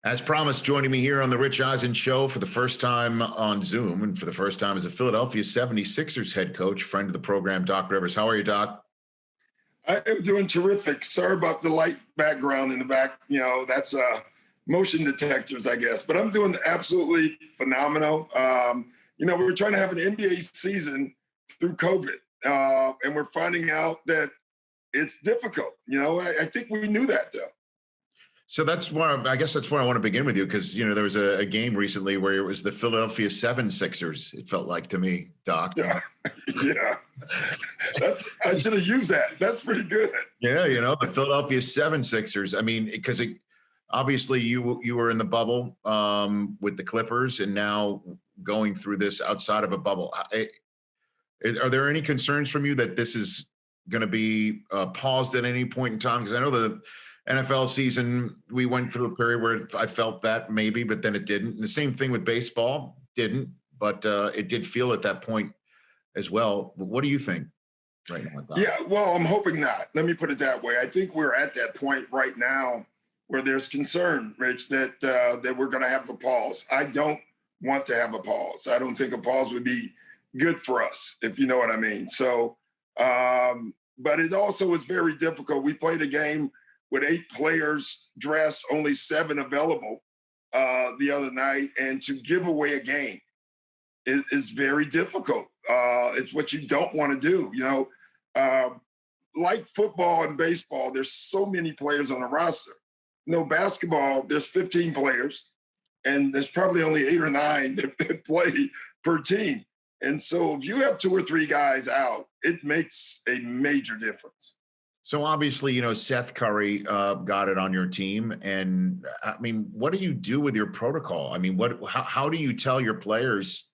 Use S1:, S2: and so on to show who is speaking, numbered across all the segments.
S1: As promised, joining me here on the Rich Eisen Show for the first time on Zoom and for the first time as a Philadelphia 76ers head coach, friend of the program, Doc Rivers. How are you, Doc?
S2: I am doing terrific. Sorry about the light background in the back. That's motion detectors, I guess. But I'm doing absolutely phenomenal. We were trying to have an NBA season through COVID, and we're finding out that it's difficult. I think we knew that, though.
S1: So that's why I guess that's where I want to begin with you, because there was a game recently where it was the Philadelphia 76ers. It felt like to me, Doc.
S2: Yeah, I should have used that. That's pretty good.
S1: Yeah, the Philadelphia 76ers. I mean, because obviously you were in the bubble with the Clippers, and now going through this outside of a bubble. Are there any concerns from you that this is going to be paused at any point in time? Because I know the NFL season, we went through a period where I felt that maybe, but then it didn't. And the same thing with baseball, didn't, but it did feel at that point as well. What do you think right now?
S2: Yeah, well, I'm hoping not. Let me put it that way. I think we're at that point right now where there's concern, Rich, that we're going to have a pause. I don't want to have a pause. I don't think a pause would be good for us, if you know what I mean. So, but it also was very difficult. We played a game with 8 players dressed, only 7 available the other night. And to give away a game is very difficult. It's what you don't want to do. Like football and baseball, there's so many players on the roster. Basketball, there's 15 players, and there's probably only 8 or 9 that play per team. And so if you have 2 or 3 guys out, it makes a major difference.
S1: So obviously, Seth Curry got it on your team. And I mean, what do you do with your protocol? I mean, how do you tell your players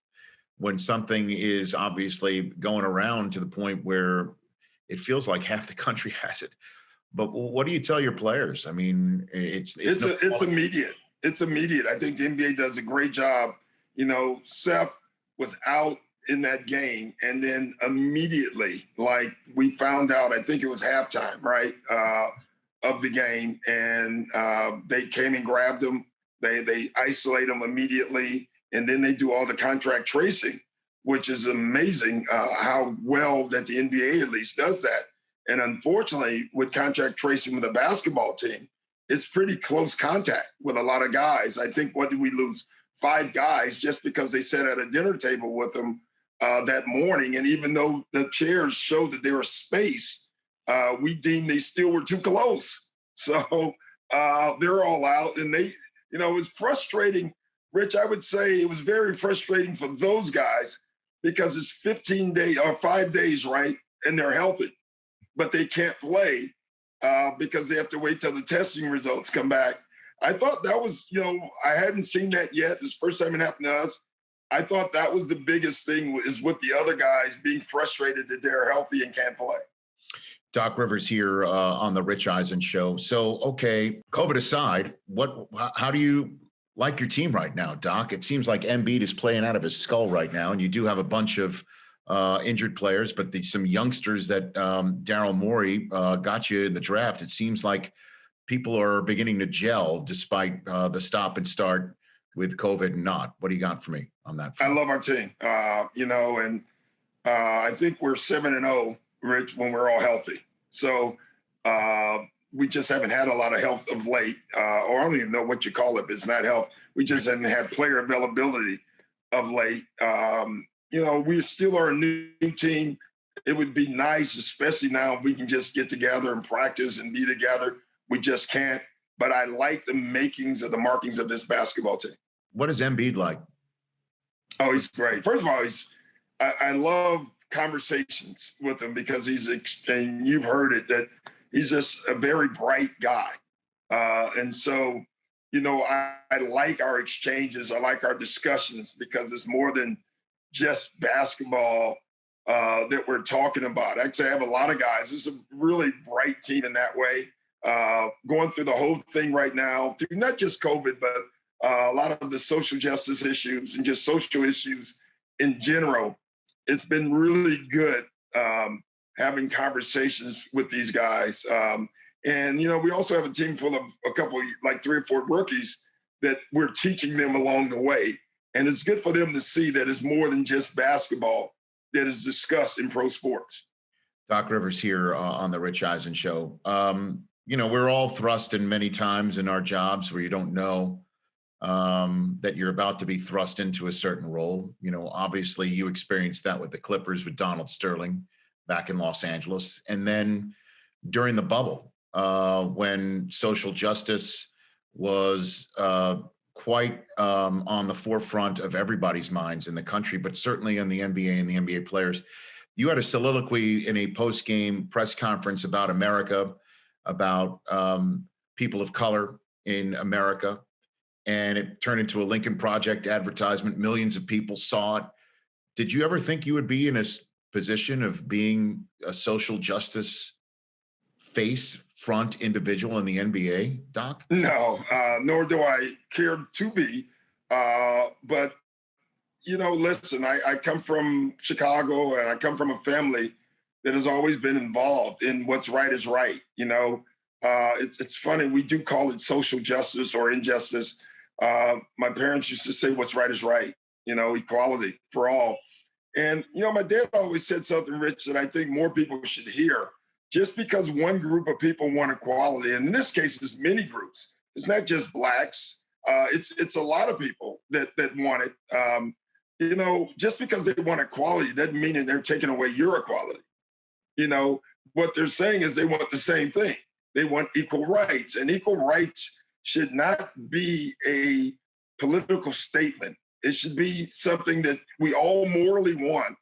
S1: when something is obviously going around to the point where it feels like half the country has it? But what do you tell your players? I mean, it's
S2: immediate. It's immediate. I think the NBA does a great job. Seth was out in that game, and then immediately, like, we found out, I think it was halftime, right, of the game, and they came and grabbed him. They isolate him immediately, and then they do all the contract tracing, which is amazing how well that the NBA at least does that. And unfortunately, with contract tracing with a basketball team, it's pretty close contact with a lot of guys. I think, what did we lose? 5 guys just because they sat at a dinner table with them that morning. And even though the chairs showed that there was space, we deemed they still were too close. So they're all out. And it was frustrating, Rich. I would say it was very frustrating for those guys because it's 15 days or 5 days, right? And they're healthy, but they can't play because they have to wait till the testing results come back. I thought that was, I hadn't seen that yet. It's the first time it happened to us. I thought that was the biggest thing, is with the other guys being frustrated that they're healthy and can't play.
S1: Doc Rivers here on the Rich Eisen Show. So, okay, COVID aside, how do you like your team right now, Doc? It seems like Embiid is playing out of his skull right now, and you do have a bunch of injured players, but some youngsters that Daryl Morey got you in the draft. It seems like people are beginning to gel despite the stop and start with COVID and not. What do you got for me on that front?
S2: I love our team, and I think we're 7-0, Rich, when we're all healthy. So we just haven't had a lot of health of late, or I don't even know what you call it. It's not health. We just haven't had player availability of late. We still are a new team. It would be nice, especially now, if we can just get together and practice and be together. We just can't. But I like the markings of this basketball team.
S1: What is Embiid like?
S2: Oh, he's great. First of all, I love conversations with him because and you've heard it, that he's just a very bright guy. And so, I like our exchanges. I like our discussions because it's more than just basketball that we're talking about. Actually, I have a lot of guys. It's a really bright team in that way. Going through the whole thing right now, through not just COVID, but a lot of the social justice issues and just social issues in general. It's been really good having conversations with these guys. And we also have a team full of a couple, like 3 or 4 rookies that we're teaching them along the way. And it's good for them to see that it's more than just basketball that is discussed in pro sports.
S1: Doc Rivers here on the Rich Eisen Show. We're all thrust in many times in our jobs where you don't know that you're about to be thrust into a certain role. Obviously you experienced that with the Clippers with Donald Sterling back in Los Angeles. And then during the bubble, when social justice was quite on the forefront of everybody's minds in the country, but certainly on the NBA and the NBA players. You had a soliloquy in a post-game press conference about America, about people of color in America, and it turned into a Lincoln Project advertisement. Millions of people saw it. Did you ever think you would be in a position of being a social justice face front individual in the NBA, Doc?
S2: No, nor do I care to be. But, listen, I come from Chicago and I come from a family that has always been involved in what's right is right. It's funny, we do call it social justice or injustice. My parents used to say what's right is right, equality for all. And, my dad always said something, Rich, that I think more people should hear. Just because one group of people want equality, and in this case, it's many groups. It's not just blacks. It's a lot of people that want it. Just because they want equality doesn't mean that they're taking away your equality. What they're saying is they want the same thing. They want equal rights, and equal rights should not be a political statement. It should be something that we all morally want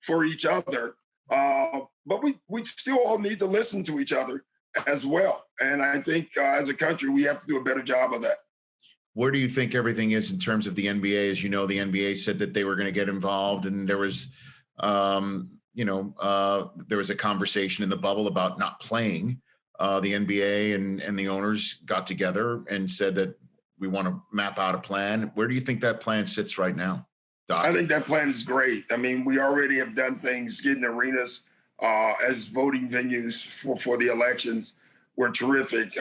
S2: for each other. But we still all need to listen to each other as well. And I think as a country, we have to do a better job of that.
S1: Where do you think everything is in terms of the NBA? As you know, the NBA said that they were going to get involved, and there was, there was a conversation in the bubble about not playing. The NBA and the owners got together and said that we want to map out a plan. Where do you think that plan sits right now, Doc?
S2: I think that plan is great. I mean, we already have done things, getting arenas as voting venues for the elections. We're terrific.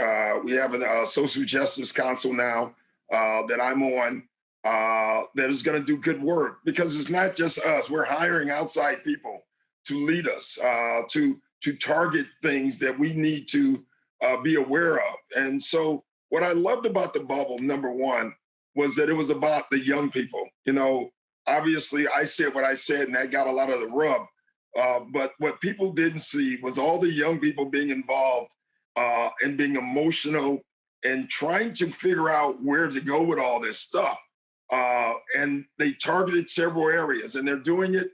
S2: We have a social justice council now that I'm on that is going to do good work, because it's not just us. We're hiring outside people to lead us, to target things that we need to be aware of. And so what I loved about the bubble, number one, was that it was about the young people. Obviously I said what I said, and that got a lot of the rub. But what people didn't see was all the young people being involved and being emotional and trying to figure out where to go with all this stuff. And they targeted several areas, and they're doing it.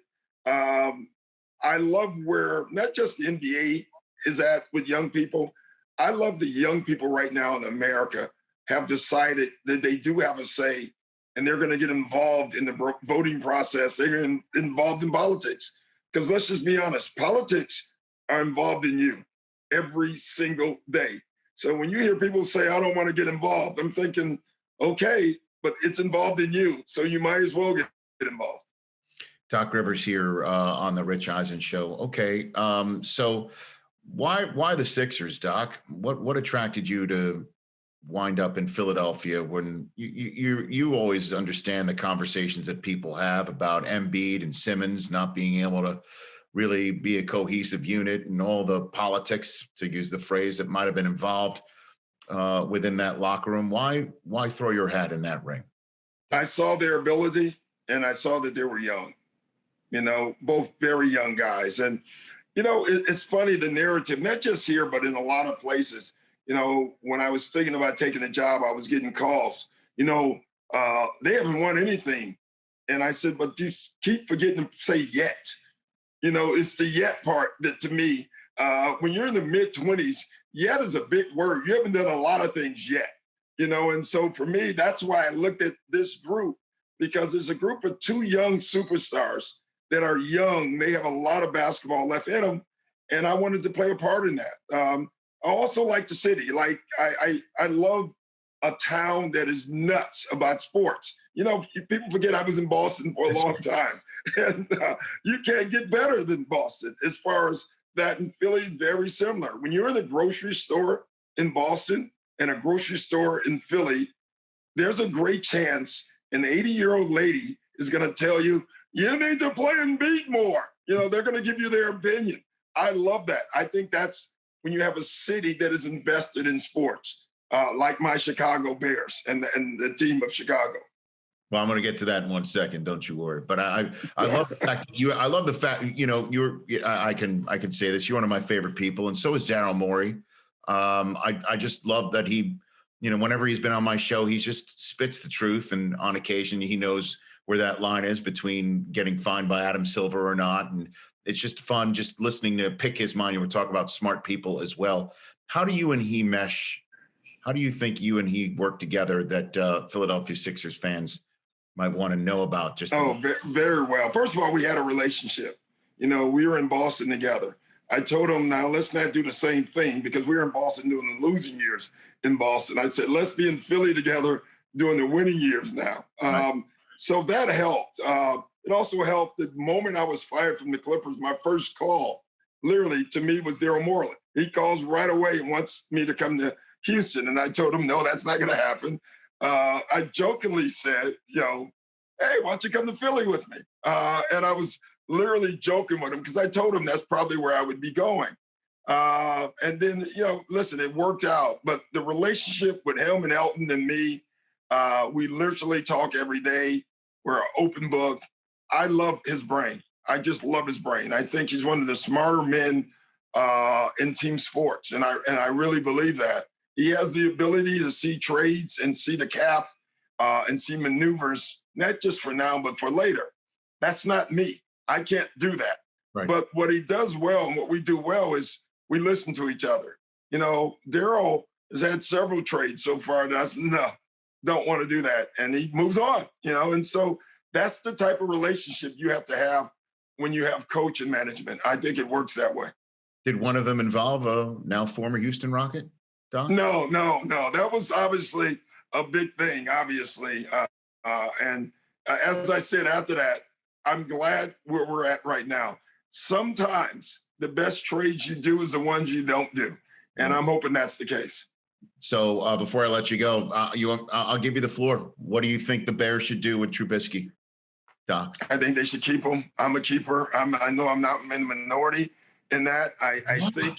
S2: I love where not just the NBA is at with young people. I love the young people right now in America have decided that they do have a say, and they're going to get involved in the voting process. They're involved in politics. Because let's just be honest, politics are involved in you every single day. So when you hear people say, I don't want to get involved, I'm thinking, okay, but it's involved in you. So you might as well get involved.
S1: Doc Rivers here on the Rich Eisen Show. Okay, so why the Sixers, Doc? What attracted you to wind up in Philadelphia when you always understand the conversations that people have about Embiid and Simmons not being able to really be a cohesive unit, and all the politics, to use the phrase, that might have been involved within that locker room. Why throw your hat in that ring?
S2: I saw their ability, and I saw that they were young, both very young guys. And, it's funny, the narrative, not just here, but in a lot of places. When I was thinking about taking the job, I was getting calls, they haven't won anything. And I said, but you keep forgetting to say yet. It's the yet part that, to me, when you're in the mid-20s, yet is a big word. You haven't done a lot of things yet, and so for me, that's why I looked at this group, because there's a group of two young superstars that are young. They have a lot of basketball left in them, and I wanted to play a part in that. I also like the city. Like I love a town that is nuts about sports. People forget I was in Boston for a long time, and you can't get better than Boston as far as that. In Philly, very similar. When you're in a grocery store in Boston and a grocery store in Philly, there's a great chance an 80-year-old lady is going to tell you, you need to play Embiid more. They're going to give you their opinion. I love that. I think that's when you have a city that is invested in sports, like my Chicago Bears and the team of Chicago.
S1: Well, I'm going to get to that in 1 second. Don't you worry. But I love the fact I love the fact, I can say this. You're one of my favorite people. And so is Daryl Morey. I just love that he, whenever he's been on my show, he just spits the truth. And on occasion, he knows where that line is between getting fined by Adam Silver or not. And it's just fun just listening to pick his mind. You were talking about smart people as well. How do you and he mesh? How do you think you and he work together that Philadelphia Sixers fans might want to know about?
S2: Very well. First of all, we had a relationship. We were in Boston together. I told him, now let's not do the same thing, because we were in Boston doing the losing years in Boston. I said, let's be in Philly together doing the winning years now. Right. So that helped. It also helped the moment I was fired from the Clippers, my first call, literally, to me was Daryl Morey. He calls right away and wants me to come to Houston. And I told him, no, that's not going to happen. I jokingly said, hey, why don't you come to Philly with me? And I was literally joking with him because I told him that's probably where I would be going. And then, listen, it worked out. But the relationship with him and Elton and me, we literally talk every day. We're an open book. I love his brain. I just love his brain. I think he's one of the smarter men in team sports. And I really believe that. He has the ability to see trades and see the cap and see maneuvers, not just for now, but for later. That's not me. I can't do that. Right. But what he does well and what we do well is we listen to each other. Daryl has had several trades so far that don't want to do that. And he moves on, and so that's the type of relationship you have to have when you have coach and management. I think it works that way.
S1: Did one of them involve a now former Houston Rocket, Don?
S2: No. That was obviously a big thing, obviously. And as I said after that, I'm glad where we're at right now. Sometimes the best trades you do is the ones you don't do. And I'm hoping that's the case.
S1: So before I let you go, I'll give you the floor. What do you think the Bears should do with Trubisky, Doc?
S2: I think they should keep him. I'm a keeper. I know I'm not in the minority in that. I think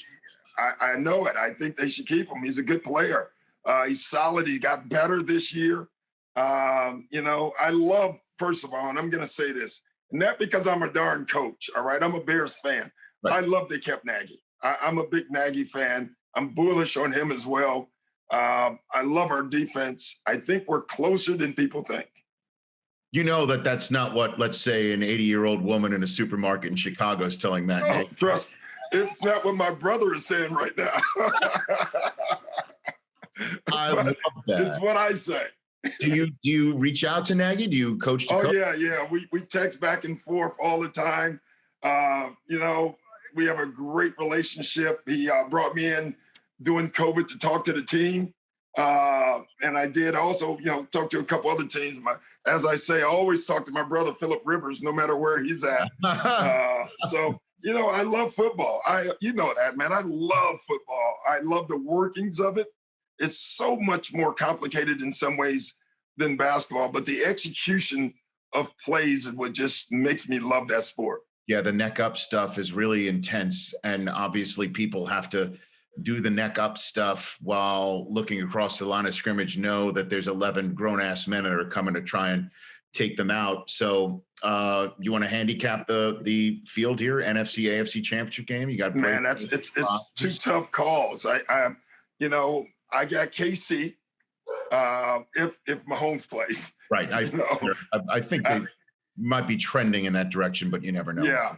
S2: I know it. I think they should keep him. He's a good player. He's solid. He got better this year. I love, first of all, and I'm going to say this, not because I'm a darn coach, all right? I'm a Bears fan. Right. I love they kept Nagy. I'm a big Nagy fan. I'm bullish on him as well. I love our defense. I think we're closer than people think.
S1: That's not what, let's say, an 80-year-old woman in a supermarket in Chicago is telling Matt.
S2: Oh, trust me, it's not what my brother is saying right now.
S1: I love that.
S2: It's what I say.
S1: Do you reach out to Nagy? Do you coach?
S2: Yeah. We text back and forth all the time. We have a great relationship. He brought me in during COVID to talk to the team. And I did also, talk to a couple other teams. As I say, I always talk to my brother, Phillip Rivers, no matter where he's at. So, I love football. That, man. I love football. I love the workings of it. It's so much more complicated in some ways than basketball, but the execution of plays is what just makes me love that sport.
S1: Yeah, the neck up stuff is really intense. And obviously people have to do the neck up stuff while looking across the line of scrimmage, know that there's 11 grown-ass men that are coming to try and take them out. So you want to handicap the field here, NFC, AFC championship game? You got,
S2: man, it's two tough calls. I got KC if Mahomes plays.
S1: Right. I think they might be trending in that direction, but you never know.
S2: Yeah.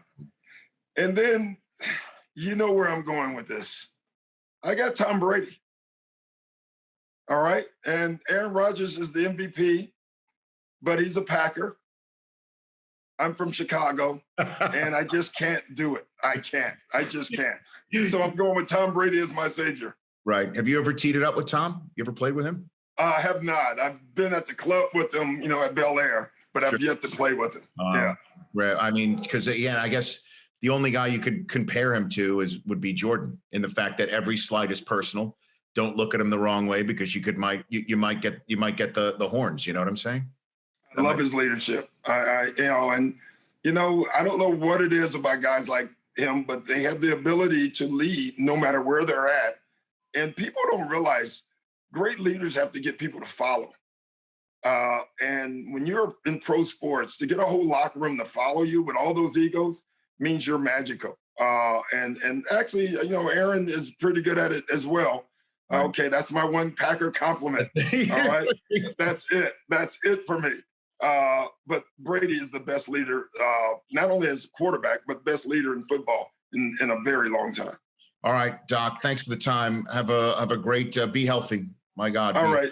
S2: And then where I'm going with this. I got Tom Brady. All right. And Aaron Rodgers is the MVP, but he's a Packer. I'm from Chicago, and I just can't do it. I just can't. So I'm going with Tom Brady as my savior.
S1: Right. Have you ever teed it up with Tom? You ever played with him?
S2: I have not. I've been at the club with him, at Bel Air, but I've yet to play with him. Yeah.
S1: Right. I mean, because, I guess the only guy you could compare him to would be Jordan, in the fact that every slight is personal. don't look at him the wrong way because you might get the horns. You know what I'm saying?
S2: I love his leadership. I don't know what it is about guys like him, but they have the ability to lead no matter where they're at. And people don't realize great leaders have to get people to follow. And when you're in pro sports, to get a whole locker room to follow you with all those egos means you're magical. And actually, Aaron is pretty good at it as well. Right. Okay, that's my one Packer compliment. All right, that's it. That's it for me. But Brady is the best leader, not only as a quarterback, but best leader in football in a very long time.
S1: All right, Doc, thanks for the time. Have a great, be healthy. My God.
S2: All right.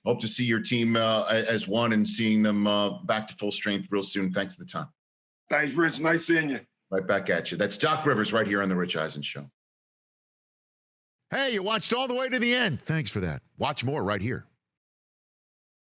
S1: Hope to see your team as one and seeing them back to full strength real soon. Thanks for the time.
S2: Thanks, Rich. Nice seeing you.
S1: Right back at you. That's Doc Rivers right here on The Rich Eisen Show.
S3: Hey, you watched all the way to the end. Thanks for that. Watch more right here.